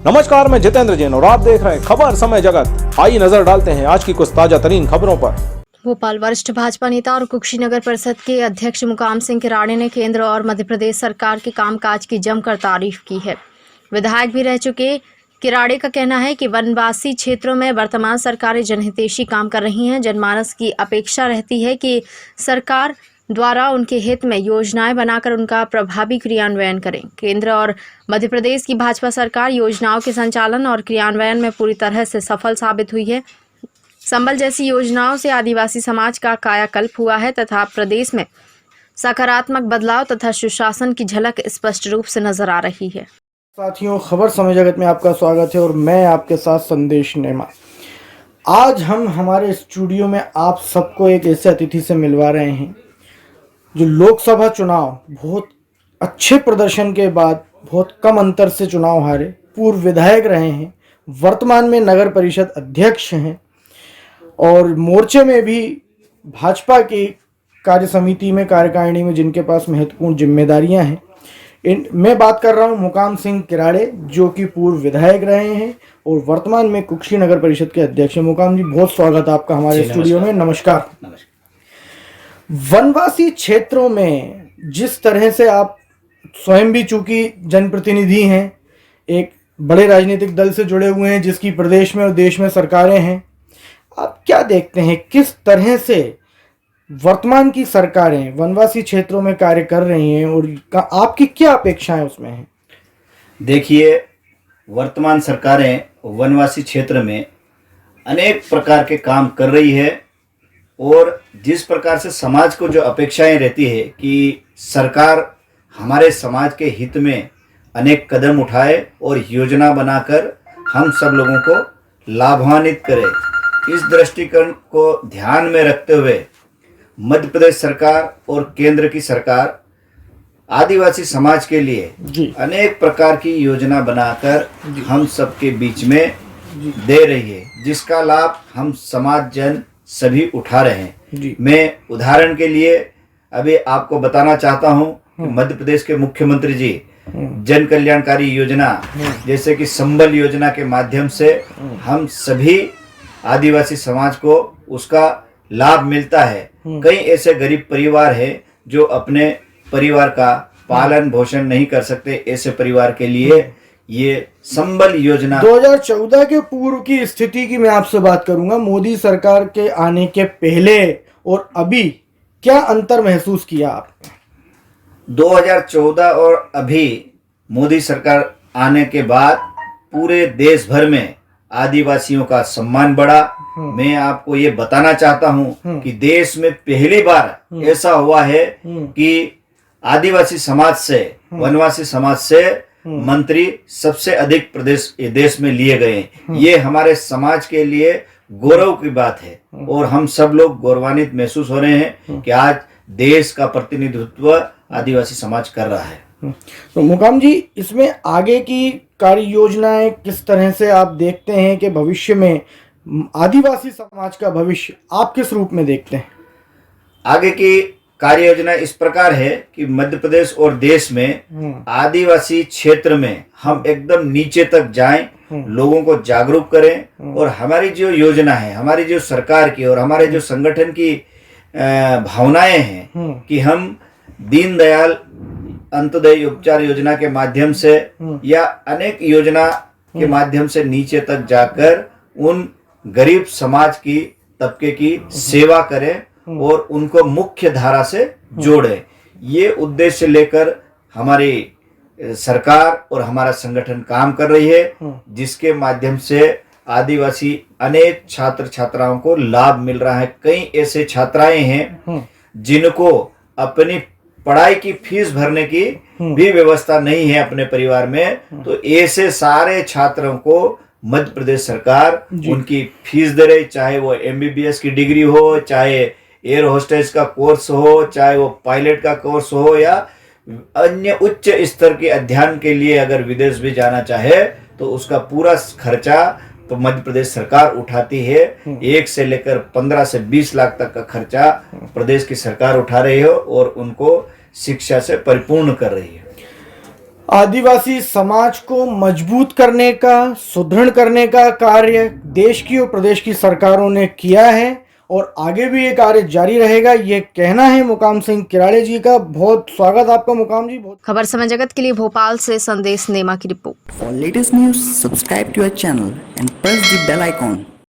नमस्कार, मैं जितेंद्र जैन और आप देख रहे हैं खबर समय जगत। आइए नजर डालते हैं आज की कुछ ताजा तरीन खबरों पर। भोपाल वरिष्ठ भाजपा नेता और कुशीनगर परिषद के अध्यक्ष मुकाम सिंह किराड़े ने केंद्र और मध्य प्रदेश सरकार के कामकाज की जमकर तारीफ की है। विधायक भी रह चुके किराड़े का कहना है कि वनवासी क्षेत्रों में वर्तमान सरकारें जनहितैषी काम कर रही हैं। जनमानस की अपेक्षा रहती है कि सरकार द्वारा उनके हित में योजनाएं बनाकर उनका प्रभावी क्रियान्वयन करें। केंद्र और मध्य प्रदेश की भाजपा सरकार योजनाओं के संचालन और क्रियान्वयन में पूरी तरह से सफल साबित हुई है। संबल जैसी योजनाओं से आदिवासी समाज का कायाकल्प हुआ है तथा प्रदेश में सकारात्मक बदलाव तथा सुशासन की झलक स्पष्ट रूप से नजर आ रही है। साथियों, खबर समय जगत में आपका स्वागत है और मैं आपके साथ संदेश नेमा। आज हम हमारे स्टूडियो में आप सबको एक ऐसे अतिथि से मिलवा रहे हैं जो लोकसभा चुनाव बहुत अच्छे प्रदर्शन के बाद बहुत कम अंतर से चुनाव हारे, पूर्व विधायक रहे हैं, वर्तमान में नगर परिषद अध्यक्ष हैं और मोर्चे में भी भाजपा की कार्य समिति में, कार्यकारिणी में जिनके पास महत्वपूर्ण जिम्मेदारियां हैं। मैं बात कर रहा हूं मुकाम सिंह किराड़े, जो कि पूर्व विधायक रहे हैं और वर्तमान में कुक्षी नगर परिषद के अध्यक्ष हैं। मुकाम जी, बहुत स्वागत आपका हमारे स्टूडियो में। नमस्कार। वनवासी क्षेत्रों में जिस तरह से आप स्वयं भी चूंकि जनप्रतिनिधि हैं, एक बड़े राजनीतिक दल से जुड़े हुए हैं जिसकी प्रदेश में और देश में सरकारें हैं, आप क्या देखते हैं किस तरह से वर्तमान की सरकारें वनवासी क्षेत्रों में कार्य कर रही हैं और आपकी क्या अपेक्षाएं उसमें हैं? देखिए, वर्तमान सरकारें वनवासी क्षेत्र में अनेक प्रकार के काम कर रही है और जिस प्रकार से समाज को जो अपेक्षाएं रहती है कि सरकार हमारे समाज के हित में अनेक कदम उठाए और योजना बनाकर हम सब लोगों को लाभान्वित करे, इस दृष्टिकोण को ध्यान में रखते हुए मध्य प्रदेश सरकार और केंद्र की सरकार आदिवासी समाज के लिए अनेक प्रकार की योजना बनाकर हम सबके बीच में दे रही है, जिसका लाभ हम समाज जन सभी उठा रहे हैं। मैं उदाहरण के लिए अभी आपको बताना चाहता हूं कि मध्य प्रदेश के मुख्यमंत्री जी जन कल्याणकारी योजना जैसे कि संबल योजना के माध्यम से हम सभी आदिवासी समाज को उसका लाभ मिलता है। कई ऐसे गरीब परिवार हैं जो अपने परिवार का पालन पोषण नहीं कर सकते, ऐसे परिवार के लिए ये संबल योजना 2014 के पूर्व की स्थिति की मैं आपसे बात करूंगा। मोदी सरकार के आने के पहले और अभी क्या अंतर महसूस किया आपने? 2014 और अभी मोदी सरकार आने के बाद पूरे देश भर में आदिवासियों का सम्मान बढ़ा। मैं आपको ये बताना चाहता हूं कि देश में पहली बार ऐसा हुआ है कि आदिवासी समाज से, वनवासी समाज से मंत्री सबसे अधिक प्रदेश देश में लिए गए। ये हमारे समाज के लिए गौरव की बात है और हम सब लोग गौरवान्वित महसूस हो रहे हैं कि आज देश का प्रतिनिधित्व आदिवासी समाज कर रहा है। तो मुकाम जी, इसमें आगे की कार्य योजनाएं किस तरह से आप देखते हैं कि भविष्य में आदिवासी समाज का भविष्य आप किस रूप में देखते हैं? आगे की कार्य योजना इस प्रकार है कि मध्य प्रदेश और देश में आदिवासी क्षेत्र में हम एकदम नीचे तक जाएं, लोगों को जागरूक करें और हमारी जो योजना है, हमारी जो सरकार की और हमारे जो संगठन की भावनाएं हैं कि हम दीनदयाल अंत्योदय उपचार योजना के माध्यम से या अनेक योजना के माध्यम से नीचे तक जाकर उन गरीब समाज की तबके की सेवा करें और उनको मुख्य धारा से जोड़े। ये उद्देश्य लेकर हमारी सरकार और हमारा संगठन काम कर रही है, जिसके माध्यम से आदिवासी अनेक छात्र छात्राओं को लाभ मिल रहा है। कई ऐसे छात्राएं हैं जिनको अपनी पढ़ाई की फीस भरने की भी व्यवस्था नहीं है अपने परिवार में, तो ऐसे सारे छात्रों को मध्य प्रदेश सरकार उनकी फीस दे रही, चाहे वो MBBS की डिग्री हो, चाहे एयर होस्टेस का कोर्स हो, चाहे वो पायलट का कोर्स हो या अन्य उच्च स्तर के अध्ययन के लिए अगर विदेश भी जाना चाहे तो उसका पूरा खर्चा तो मध्य प्रदेश सरकार उठाती है। 1 से लेकर 15 से 20 लाख तक का खर्चा प्रदेश की सरकार उठा रही है और उनको शिक्षा से परिपूर्ण कर रही है। आदिवासी समाज को मजबूत करने का, सुदृढ़ करने का कार्य देश की और प्रदेश की सरकारों ने किया है और आगे भी ये कार्य जारी रहेगा, ये कहना है मुकाम सिंह किराड़े जी का। बहुत स्वागत आपका मुकाम जी। बहुत खबर समय जगत के लिए भोपाल से संदेश नेमा की report. For latest news, subscribe to our channel and press the bell icon.